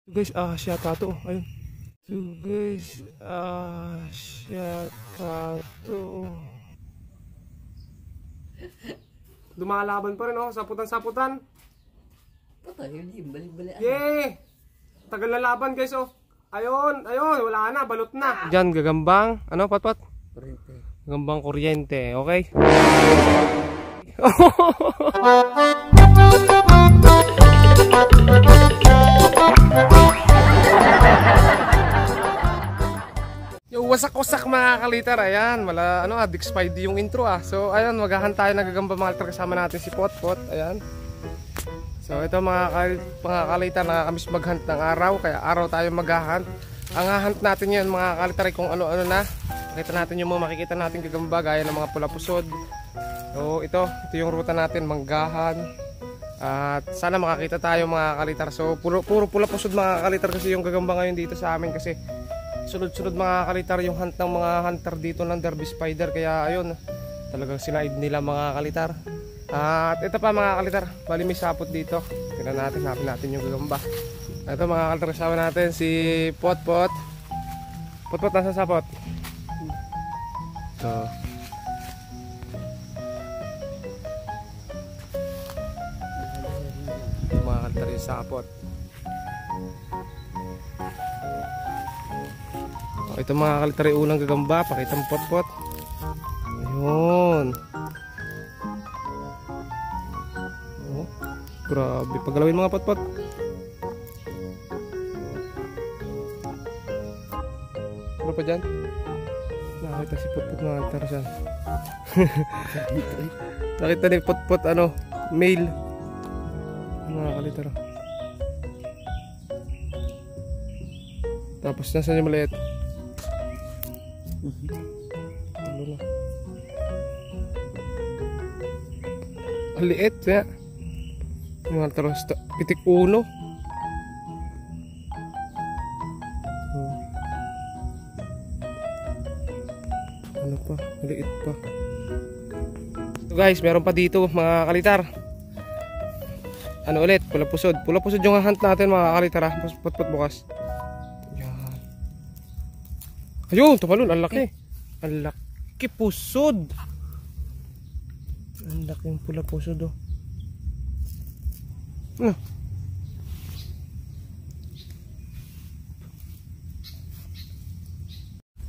Guys, siya tato. Ayun. So guys, siya tato. Lumalaban pa rin, oh. Saputan-saputan. Patay, hindi. Balik-balik. Yay! Tagal na laban, guys, oh. Ayun, wala na, balot na. Diyan, gagambang, ano, Patpat? Kuryente. Gagambang kuryente, okay? Yung wasak-wasak mga kaliter, ayan, Dix 5D yung intro So, ayan, maghahan tayo nagagamba mga kaliter kasama natin si Potpot, ayan. So, ito mga kaliter, nakakamiss maghunt ng araw, kaya araw tayo maghahunt. Ang hunt natin yan mga kaliter kung ano-ano na. Makita natin yung makikita natin gagamba, gaya ng mga pula pusod. So, ito yung ruta natin, manggahan. At sana makakita tayo mga kaliter. So, puro pula pusod mga kaliter kasi yung gagamba ngayon dito sa amin kasi sunod-sunod mga kalitar yung hunt ng mga hunter dito ng Derby Spider, kaya ayun talagang sinaid nila mga kalitar. At ito pa mga kalitar, bali may sapot dito, tingnan natin, hanapin natin yung gagamba. Ito mga kalitar, kasama natin si Potpot. Potpot, nasa sapot? So mga kalitar yung sapot. Ito mga kalitar yung unang gagamba, pakita mo Potpot. Ayun. Oh, grabe, paggalawin mga Potpot. Ano pa dyan? Nakita si Potpot mga kalitar dyan. Nakita ni Potpot male. Mga kalitar. Tapos nasa yung maliit. Ano na? Ang liit ya. Mga taros, pitik uno. Ano pa? Maliit pa. So guys, meron pa dito mga kalitar. Ano ulit? Pula pusod. Pula pusod yung hunt natin mga kalitar. Potpot bukas. Ayun, tumalon, ang laki. Ang laki pusod. Ang laki yung pula pusod, oh.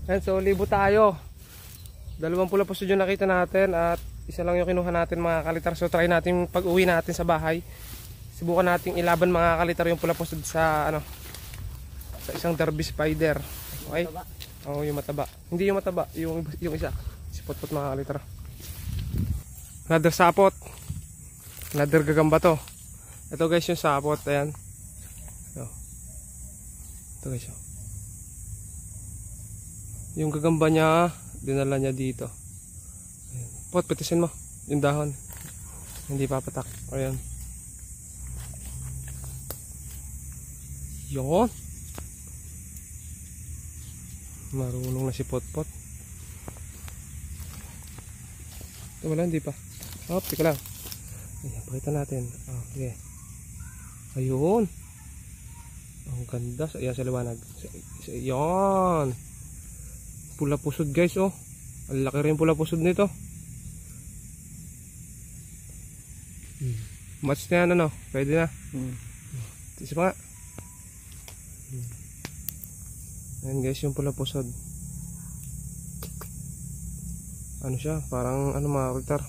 Ayan, so libo tayo. 2 pula pusod yung nakita natin at isa lang yung kinuha natin mga kalitar. So try natin pag uwi natin sa bahay. Subukan natin ilaban mga kalitar yung pula pusod sa sa isang Derby Spider. Okay? Oh, yung mataba. Hindi yung mataba, yung isa. Si Potpot mga kalitar. Another sapot. Another gagamba to. Ito guys yung sapot, ayan. Ito guys. Yung gagamba niya, dinala niya dito. Ayan. Pot, petisin mo yung dahon. Hindi papatak. Ayan. Yun. Marunong na si Potpot. Ito wala, hindi pa. Oh, tika lang. Ayan, pakita natin. Okay. Ayun. Ang ganda. Ayan sa liwanag. Ayan. Pula pusod guys, oh. Ang laki rin pula pusod nito. Match na yan, ano? Pwede na. Isa pa nga. Ayan guys, yung pula pusod. Ano siya? Parang mga kalitar.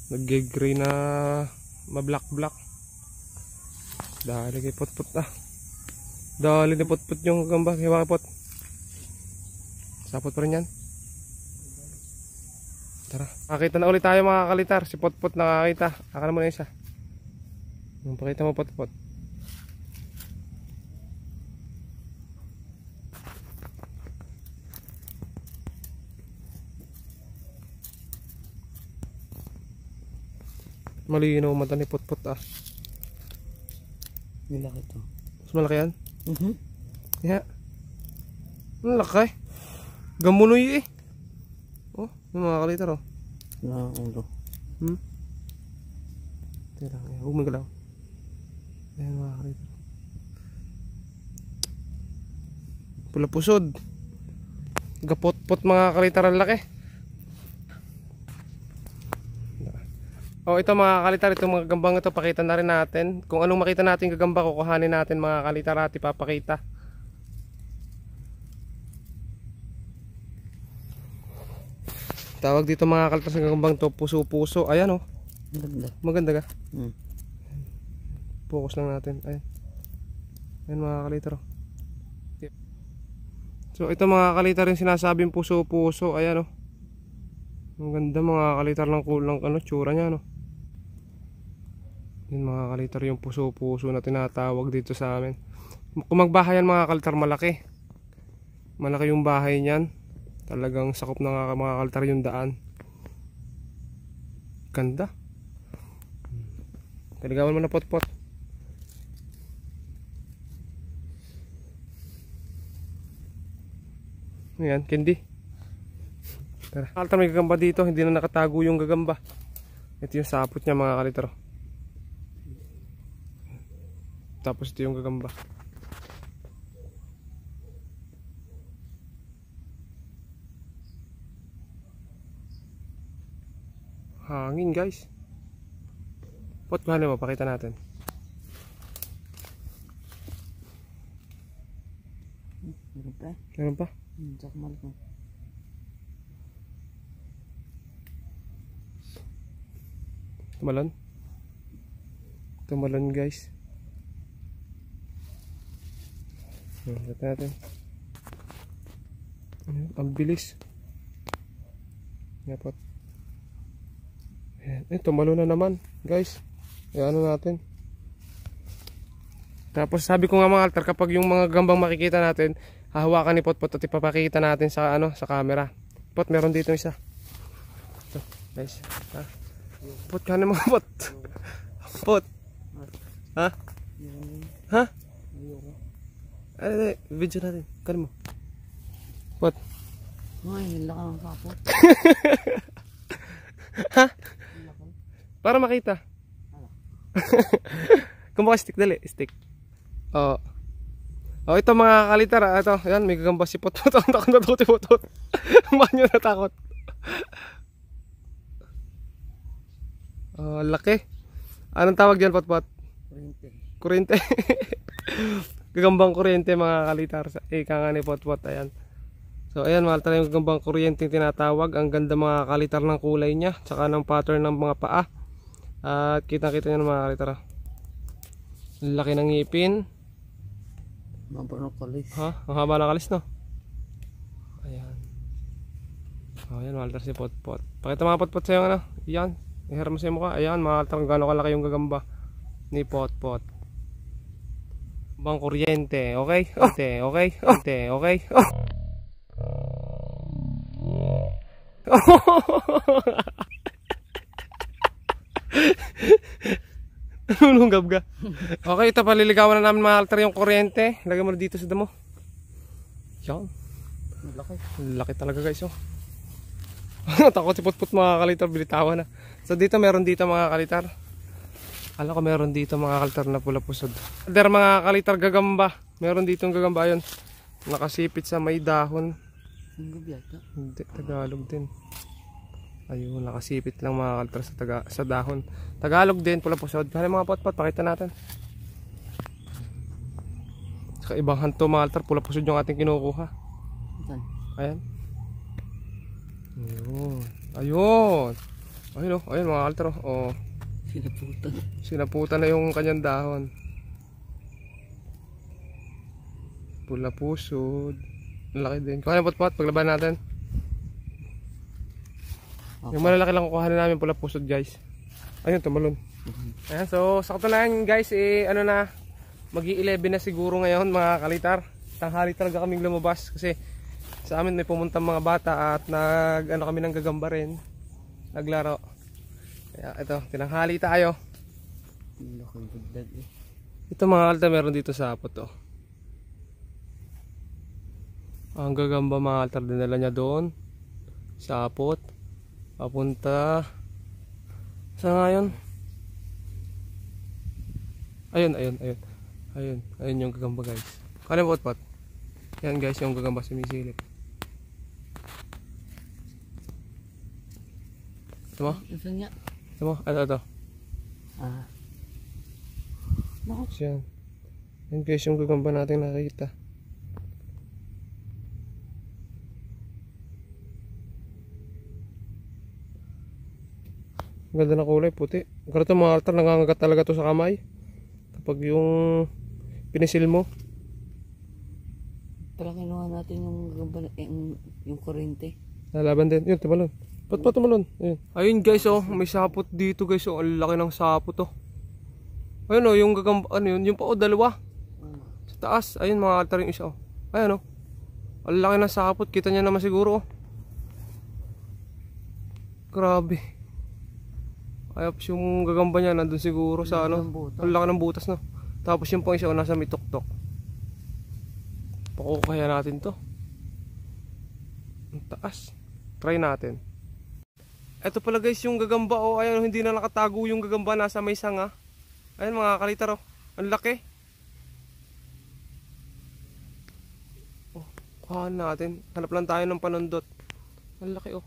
Nag-gray na ma-black-black. Dali kay Potpot Dali ni Potpot yung gamba. Hiwa kay Pot. Sapot pa rin yan. Tara. Nakita na ulit tayo mga kalitar. Si Potpot nakakita. Akala mo na isa. Pakita mo Potpot. Malinaw mata ni Potpot Malaki to. Mas malaki yan? Yeah. Ang laki. Gamunoy eh. Oh, yung mga kalitar oh. Ulo. Tira lang. Huwag magalaw. Ayan mga kalitar. Pula pusod. Gapot-pot mga kalitar, ang laki. Ito mga kalitar, itong mga gagambang ito pakita na rin natin. Kung anong makita natin gagamba, kukuhanin natin mga kalitar at ipapakita. Tawag dito mga kalitar sa gagambang to, puso-puso. Ayan oh. Maganda ka. Focus lang natin. Ayan. Ayan mga kalitar oh. So ito mga kalitar yung sinasabing puso-puso. Ayan oh. Ang ganda mga kalitar ng kulang tsura niya no. Yun mga kalitar yung puso-puso na tinatawag dito sa amin. Kung magbahayan mga kalitar, malaki. Malaki yung bahay niyan. Talagang sakop na nga mga kalitar yung daan. Ganda. Taligawan mo na pot-pot. Ayan, candy. Tara. Kalitar may gagamba dito, hindi na nakatago yung gagamba. Ito yung sapot niya mga kalitar. Tapos ito yung gagamba. Hangin guys. Pot kuhanin mo, pakita natin. Meron pa? Meron pa? Sakmal ko. Tumalon. Tumalon guys. Lihat natin. Ang bilis. Dapat. Tumalo na naman, guys. Ano natin. Tapos sabi ko nga mga altar, kapag yung mga gambang makikita natin, hahawakan ni Potpot at ipapakita natin sa sa camera. Pot, meron dito isa. Ito, guys. Pot, kanin mga pot. Pot. Ha? Ha? Video natin. Kanin mo. Pot. Ay, nilaka ng kapot. Ha? Para makita. Kung stick, dali. Stick. Ito mga kalitar. Ito, yan, may gagamba si Potpot. Ang takot na takot si Potpot. Bakit nyo natakot? Laki. Anong tawag dyan, Potpot? Kuryente. Kuryente. Gagambang kuryente mga kalitar. Ika nga ni Potpot. Ayan. So ayan, mahal tayo yung gagambang kuryente yung tinatawag. Ang ganda mga kalitar ng kulay niya. Tsaka ng pattern ng mga paa. At kitang-kita nyo mga kalitar. Laki ng ngipin. Mababa ng kalis. Ha? Ang haba ng kalis, no? Ayan. Ayan, mahal tayo si Potpot. Pakita mga Potpot sa'yo ano. Ayan. Iharap mo sa mukha. Ayan, mahal tayo kung gano'ng kalaki yung gagamba ni Potpot. Bang kuryente, okay? Okay, okay, okay, okay. Nulunggab ka. Okay, ito paliligawan na namin mga altar yung kuryente. Lagay mo na dito sa damo. Yan. Malaki. Laki talaga guys oh. Takot si Potpot mga kalitar, bilitawan na. So dito meron dito mga kalitar. Alam ko meron dito mga kalitar na pula pusod. There mga kalitar gagamba. Meron dito yung gagamba yun. Nakasipit sa may dahon. Ang yata. Hindi, Tagalog din. Ayun, nakasipit lang mga kalitar sa dahon. Tagalog din, pula pusod. Kaya mga Potpot, pakita natin. Sa ibang hanto mga kalitar, pula pusod yung ating kinukuha. Saan? Ayan. Ayun. Ayun. Ayun oh, ayun mga kalitar oh. Sinaputan. Sinaputan na yung kanyang dahon. Pula pusod. Laki din. Kuha na Potpot, paglaban natin. Okay. Yung malalaki lang kukuhanin namin pula pusod guys. Ayun, tumalon. Ayan, so sakto na yan guys. Ano na, magi-11 na siguro ngayon mga kalitar. Tanghali talaga kaming lumabas kasi sa amin may pumuntang mga bata at kami ng gagamba rin. Naglaro. Kaya ito, tinanghali tayo. Ito mga alta meron dito sa apot oh. Ang gagamba mga alta dinala niya doon sa apot. Papunta sa ngayon. Ayun yung gagamba guys. Kaya Potpot. Yan guys, yung gagamba sumisilip. Ito mo? Saan nga? Ito mo? Ito. Ah. Naku. Yan. Yan guys, yung gagamba natin nakita. Ganda na kulay, puti. Ganito mga altar, nangangagat talaga to sa kamay. Kapag yung pinisil mo. Para kinuha natin yung gagamba, yung kurente. Lalaban din. Yun, tumalon. Ba't pa tumalon? Ayun guys, oh. May sapot dito guys, oh. Ang laki ng sapot, oh. Ayun, oh. Yung gagamba, ano yun? Yung pa, oh, dalawa. Sa taas. Ayun, mga altar yung isa, oh. Ayun, oh. Ang laki ng sapot. Kita niya naman siguro, oh. Grabe. Ayos yung gagamba niya. Nandun siguro sa, ano. Ang laki ng butas, no. Tapos yung pang isa, oh, nasa may tuktok. Pakukaya natin to. Ang taas. Try natin. Ito pala guys yung gagamba, oh. Ayan, hindi na nakatago yung gagamba, nasa may sanga. Ayan mga kalitar, oh. Ang laki. Oh, kuhaan natin. Hanap lang tayo ng panundot. Ang laki, oh.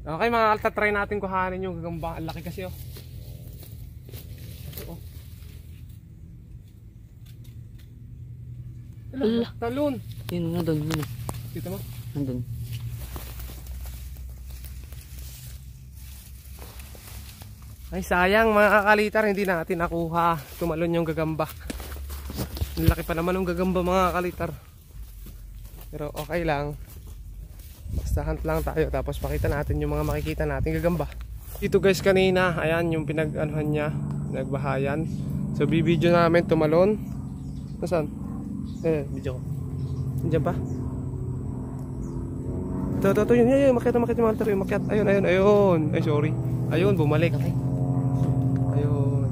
Okay mga kalta, try natin kuhanin yung gagamba. Ang laki kasi, oh. Ito, oh. Ala. Talon. Yun na doon, yun. Kita mo? Nandun. Ay sayang mga kakalitar, hindi natin nakuha. Tumalon yung gagamba. Ang laki pa naman ng gagamba mga kakalitar. Pero okay lang. Basta hunt lang tayo, tapos pakita natin yung mga makikita natin gagamba. Dito guys kanina, ayan yung pinag-anuhan niya, pinagbahayan. So bibidyo namin tumalon. Nasaan? Video ko. Nandiyan pa? Ito, yun, makyat yung mga altar, makyat. Ayun. Ay, sorry. Ayun, bumalik. Laki. Ayun.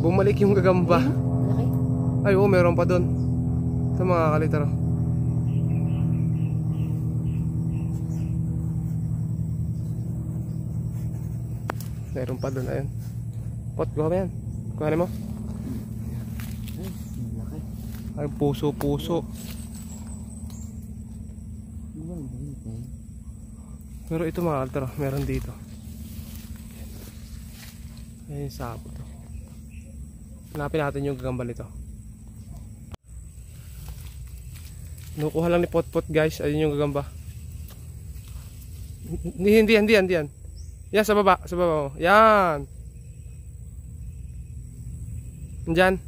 Bumalik yung gagamba. Laki. Ay, oo, meron pa doon. Ito mga kalitar. Meron pa doon, ayun. Pot, kuha mo yan. Kuha mo. Ay, laki. Ay, puso. Pero ito mga altar, meron dito. Ayan yung sapo to. Hanapin natin yung gagamba nito. Nukuha lang ni Potpot guys. Ayun yung gagamba. Hindi yan. Yan sa baba mo. Yan. Diyan.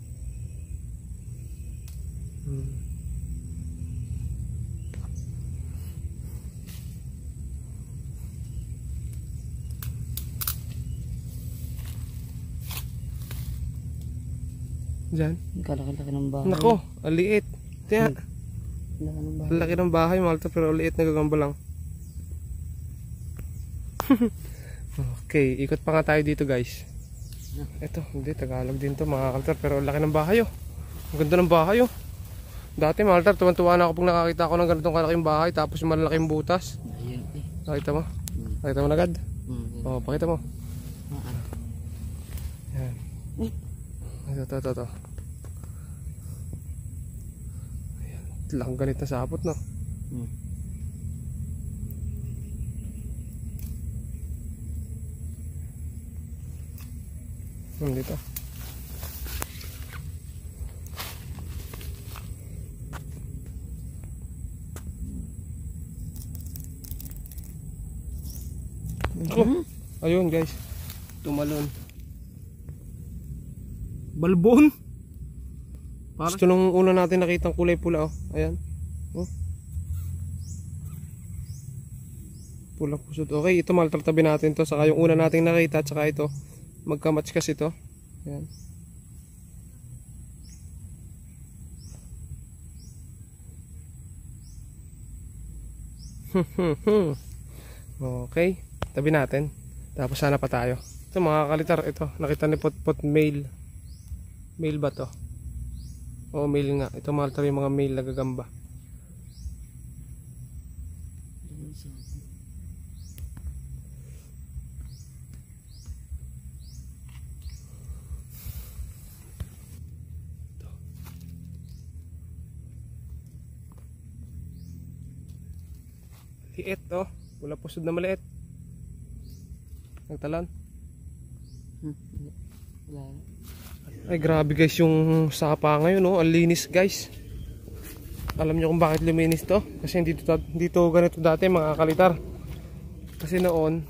Diyan. Kalaki-laki ng bahay. Nako, ang liit. Tiyan. Laki ng bahay. Ang laki ng bahay, Malta, pero liit na gagamba lang. Okay, ikot pa nga tayo dito guys. Ito, hindi, Tagalog din to mga kaltar, pero ang laki ng bahay, oh. Ang ganda ng bahay, oh. Dati mga kaltar, tuwan-tuwa na ako pag nakakita ko ng ganitong kalaking bahay, tapos yung malalaking butas. Ayun eh. Nakita mo? Nakita mo na agad? Oo, pakita mo. Yan. Ito. Ayan, lang ganit na sapot, no? Dito. Oh, ayun guys. Tumalon. Balbon. Gusto nung una natin nakitang kulay pula, oh. Ayan. Oh. Pula pusod. Okay, ito maltratabi natin to. Saka yung una nating nakita, saka ito. Magka-match kasi ito. Ayan. Okay. Tabi natin. Tapos sana pa tayo. Ito mga kalitar. Ito. Nakita ni Potpot male. Male ba to? Oo, male nga. Ito mga kalitar yung mga male na gagamba. Hiit, oh. Pula pusod na maliit. Nagtalon. Wala. Ay, grabe guys yung sapa ngayon, oh. Ang linis guys. Alam nyo kung bakit luminis to? Kasi hindi to ganito dati mga kalitar. Kasi noon,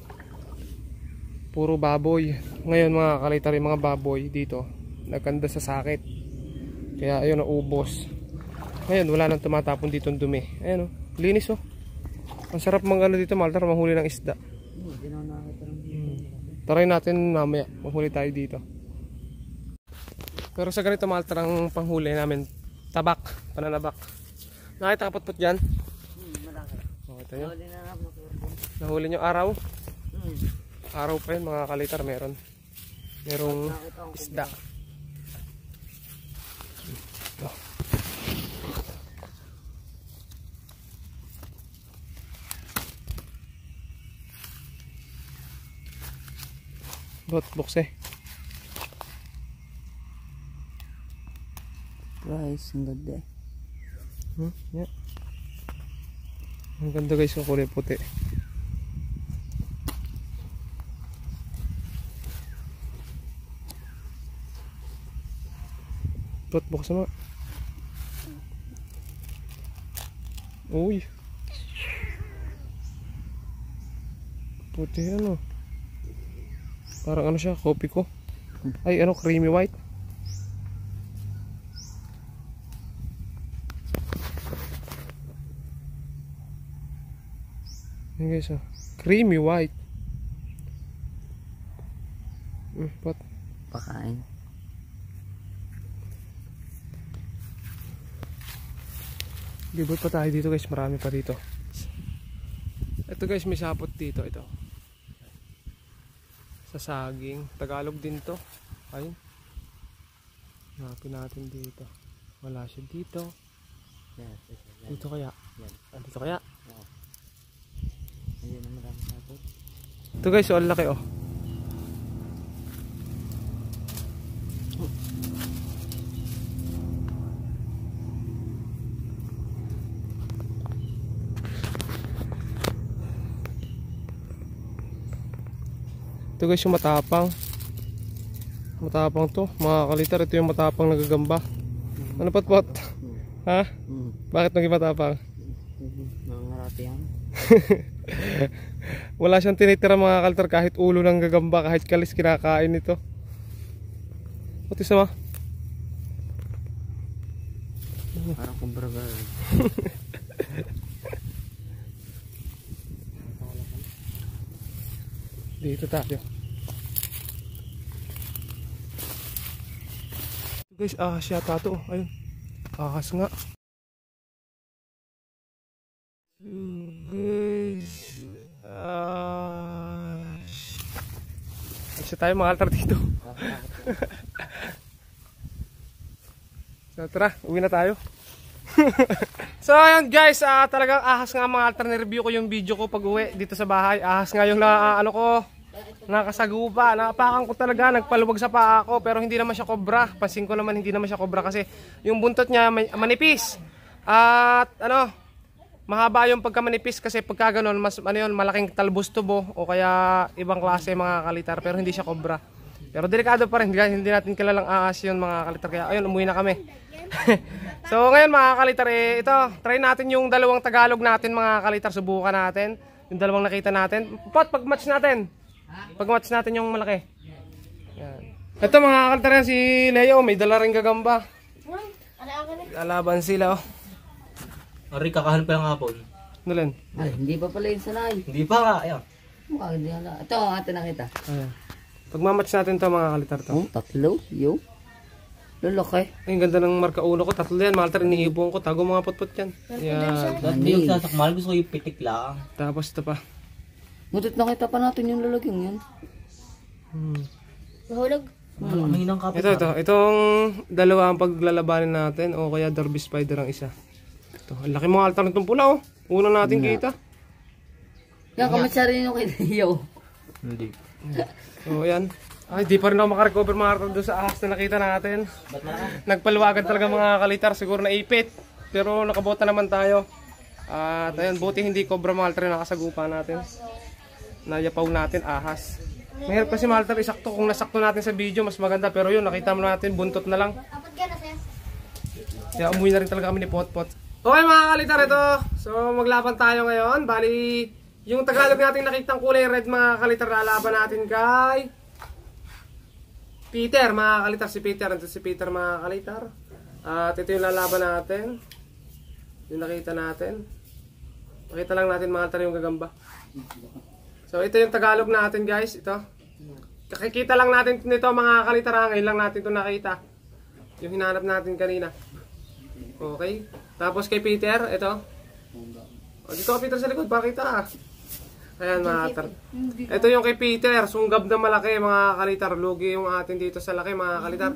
puro baboy. Ngayon mga kalitar, yung mga baboy dito, nagkanda sa sakit. Kaya ayun, naubos. Ngayon, wala nang tumatapon dito ang dumi. Ayan, oh. Linis, oh. Ang sarap mga dito, Maltar, mahuli ng isda. Try natin mamaya, mahuli tayo dito. Pero sa ganito, Maltar, ang panghuli namin, tabak, pananabak. Nakita kapot-pot dyan? Malaki. Oh, ito nyo. Nahuli na lang. Nahuli nyo araw? Araw pa yun mga kalitar, merong isda. Ito. Box eh. Guys, ang ganda. Yeah. Ang ganda guys, yung kulay puti. Box naman. Uy. Puti ano. Parang ano siya, kopi ko. Ay ano, creamy white. Yan guys, oh. Creamy white. Pot. Pakain. Libot pa tayo dito guys, marami pa dito. Ito guys, may sapot dito, ito. Sa saging, Tagalog din to. Ayun. Hanapin natin dito. Wala siya dito. Dito kaya? Dito kaya? Ayun na marami sapot. Ito guys, ang laki oh. Ito guys yung matapang. Matapang to, mga kalitar. Ito yung matapang nagagamba. Ano pot? Ha? Bakit naging matapang? Nangarati yan. Wala siyang tinitira mga kalitar. Kahit ulo ng gagamba, kahit kalis kinakain ito. Pati sama. Parang kumbraga. Dito tayo. Guys, siya tato. Ayun. Ahas nga. Guys. Siya tayo mga altar dito. So tara, uwi na tayo. So ayun guys, talagang ahas nga mga altar. Ni-review ko yung video ko pag uwi dito sa bahay. Ahas nga yung ano ko, nakasagupa. Napakan ko talaga, nagpaluwag sa paa ko. Pero hindi naman siya kobra. Pansin ko naman hindi naman siya kobra kasi yung buntot niya manipis. At ano, mahaba yung pagkamanipis kasi pagka ganun, mas ano yun, malaking talbos tubo o kaya ibang klase mga kalitar. Pero hindi siya kobra. Pero delikado pa rin, hindi natin kilalang ahas yun mga kalitar. Kaya ayun, umuwi na kami. So ngayon mga kalitar, ito, try natin yung dalawang Tagalog natin mga kalitar. Subukan natin yung dalawang nakita natin. Pag-match natin. Pag-match natin yung malaki. Yan. Ito mga kalitar yan, si Leo, may dala rin gagamba. Lalaban sila oh. Ari, kakahanap pa lang hapon. Nulan. Ay, hindi pa pala yung sanay. Hindi pa nga, ayan. Mukha hindi hala. Ito ang atin nakita. Ayan. Pag-match natin to mga kalitar to. Oh, tatlo. Yo. Lalaki. Ay, ganda ng marka uno ko. Tatlo yan. Maltar, iniibong ko. Tago mga putput yan. Yan. Dati yung sasakmal, gusto ko yung pitik lang. Tapos ito pa. Mutit nakita pa natin yung lalaking yan. Mahulog. Mahinang kapit. Ito. Itong dalawa ang paglalabanin natin. O kaya Derby Spider ang isa. Ito. Ang laki mga altar nitong pula oh. Una natin kita. Yan, kamatsa rin yung kay Leo. Hindi. So, yan. Ay, di pa rin ako makarecover mga altar doon sa ahas na nakita natin. Ba't na? Nagpaluwagan talaga mga kalitar. Siguro na ipit. Pero nakabota naman tayo. At ayun, buti hindi cobra mga kaliter yung nakasagupa natin. Nayapaw natin, ahas. Mahirap kasi mga kaliter, isakto. Kung nasakto natin sa video, mas maganda. Pero yun, nakita mo natin, buntot na lang. Kaya umuwi na rin talaga kami ni Potpot. Okay mga kaliter, ito. So maglaban tayo ngayon. Bali, yung Tagalog natin nakitang kulay red mga kaliter, lalaban natin kay Peter mga kaliter. Si Peter, ito si Peter mga kaliter. At ito yung lalaban natin. Yung nakita natin. Pakita lang natin mga kaliter yung gagamba. So ito yung Tagalog natin guys. Ito. Kakikita lang natin nito mga kaliter. Ngayon lang natin ito nakita. Yung hinanap natin kanina. Okay. Tapos kay Peter, ito. O, dito ka Peter sa likod, pakita. Ayan mga kaliter. Ito yung kay Peter, sunggab na malaki mga kaliter. Lugi yung atin dito sa laki mga kaliter.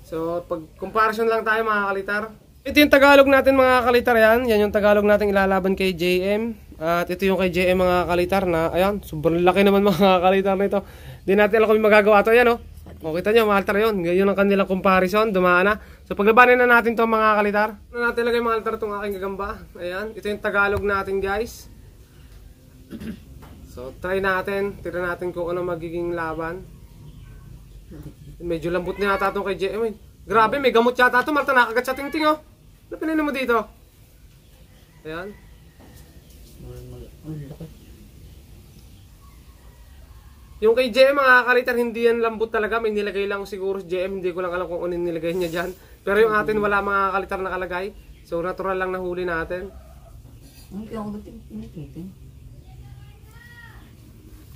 So, pag comparison lang tayo mga kaliter. Ito yung Tagalog natin mga kaliter yan. Yan yung Tagalog natin ilalaban kay JM. At ito yung kay JM mga kaliter na, ayan, sobrang laki naman mga kaliter nito. Hindi natin alam kung magagawa ito. Ayan o. O, kita nyo, mga kaliter yun. Ngayon ang kanilang comparison. Dumaan na. So, paglabanin na natin to mga kaliter. Ano natin lagay mga kaliter itong aking gagamba. Ayan. Ito yung Tagalog natin guys. So, try natin. Tira natin kung ano magiging laban. Medyo lambot na yata itong kay JM. Grabe, may gamot yata ito. Malta nakagat sa tingting oh. Ano pinili mo dito? Ayan. Yung kay JM mga kaliter, hindi yan lambot talaga. May nilagay lang siguro si JM. Hindi ko lang alam kung ano nilagay niya dyan. Pero yung atin wala mga kaliter nakalagay. So natural lang nahuli natin.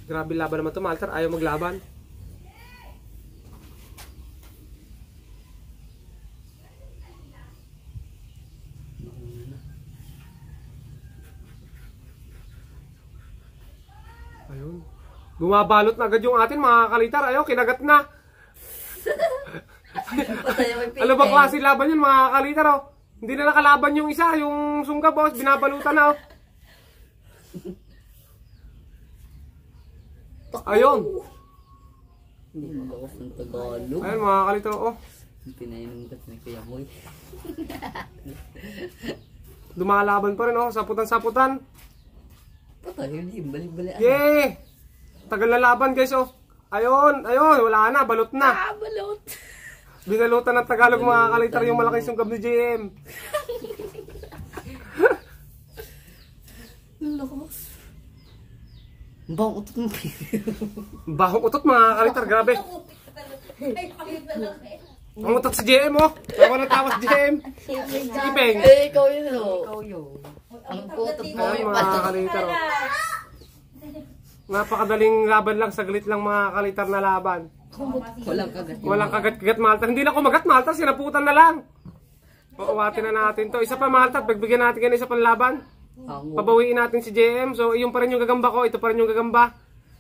Grabe laban naman ito mga kaliter. Ayaw maglaban. Ayun. Bumabalot na agad yung atin mga kaliter. Ayaw, kinagat na. Ano ba klase laban yun mga kaliter oh? Hindi na nakalaban yung isa, yung sunggab boss, binabalutan na oh. Ayun. Hindi magawas ng Tagalog. Ayun mga kaliter oh. Pinainom ka na kaya mo. Dumalaban pa rin oh, saputan-saputan. Patay, hindi, balik-balik. Yay! Tagal na laban guys oh. Ayun, ayun, wala na, balot na. Balot. Binalutan ng Tagalog mga kaliter yung malaking sunggab ni JM. Lakas. Bang utot mo. Bahong utot mga kaliter, grabe. Ang utot si JM oh. Tawa na tawa si JM. Ipeng. Eh, ikaw yun oh. Ikaw yun. Ang putot mo Ayun yung mga kaliter oh. Napakadaling laban lang, saglit lang mga kaliter na laban. Walang kagat. Walang kagat-kagat malter. Hindi lang kumagat malter, sinaputan na lang. Uuwatin na natin to. Isa pa malter, pagbigyan natin ganun isa pang laban. Pabawiin natin si JM. So, yung pa rin yung gagamba ko, ito pa rin yung gagamba.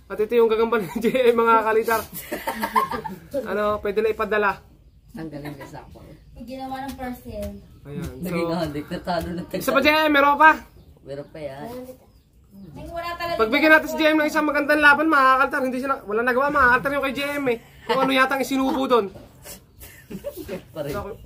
At ito yung gagamba ni JM mga kaliter. Ano, pwede na ipadala. Ang galing ka sa ako. Ginawa ng parcel. Ayan. Naging So, handik na talo na isa pa JM, meron pa. Meron pa yan. Wala talaga. Pagbigyan natin si JM ng isang magandang laban, mga kalter, hindi siya wala nagawa, mga kalter yung kay JM eh. Kung ano yatang isinubo doon. So,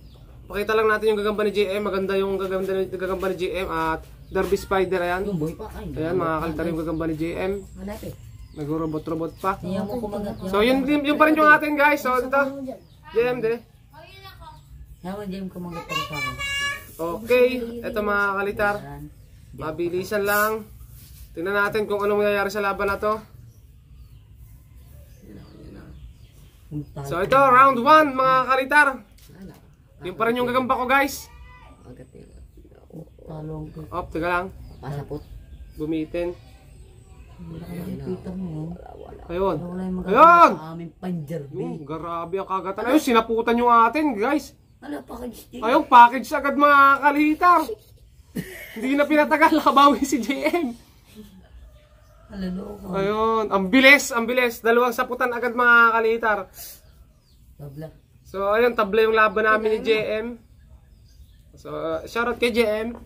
pakita lang natin yung gagamba ni JM, maganda yung gagamba ni JM at Derby Spider, ayan. Yung boy pa. Ayan, mga kalter yung gagamba ni JM. Hanapin. Nag-robot-robot pa. Niya mo kumagat. So, yun pa rin yung atin guys. So, ito. JM, de. Yaman Jem kumagat pa sa akin. Okay, ito mga kalitar. Mabilisan lang. Tingnan natin kung anong mangyayari sa laban na to. So ito, round 1 mga kalitar. Yung pa rin yung gagamba ko guys. Talong ko. Op, tiga lang. Pasapot. Gumitin. Kita mo. Ayun. Wala yung Ayun! magagawa sa aming panjarbi. Yung grabe ang kagatan. Ayun, sinaputan yung atin guys. Ano package din? Ayun, package agad mga kalitar. Hindi na pinatagal, nakabawi si JM. Halalo ko. Ayun, ang bilis, ang bilis. Dalawang saputan agad mga kalitar. Tabla. So, ayun, tabla yung laban namin ni JM. So, shoutout kay JM.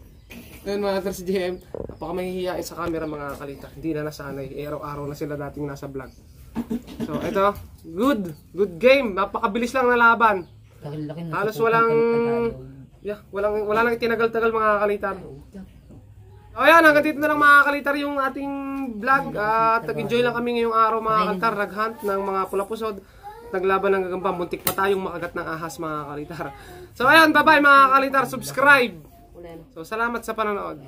Ayun mga kalitar si JM. Napaka mahihiyain sa camera mga kalitar. Hindi na nasanay. Araw-araw na sila dating nasa vlog. So, ito. Good game. Napakabilis lang na laban. Halos walang Yeah, wala nang itinagal-tagal mga kalitar. So ayan, hanggang dito na lang mga kalitar yung ating vlog. At nag-enjoy lang kami ngayong araw mga kalitar. Nag-hunt ng mga pulapusod. Naglaban ng gagamba. Muntik pa tayong makagat ng ahas mga kalitar. So ayan, bye-bye mga kalitar. Subscribe. So salamat sa panonood.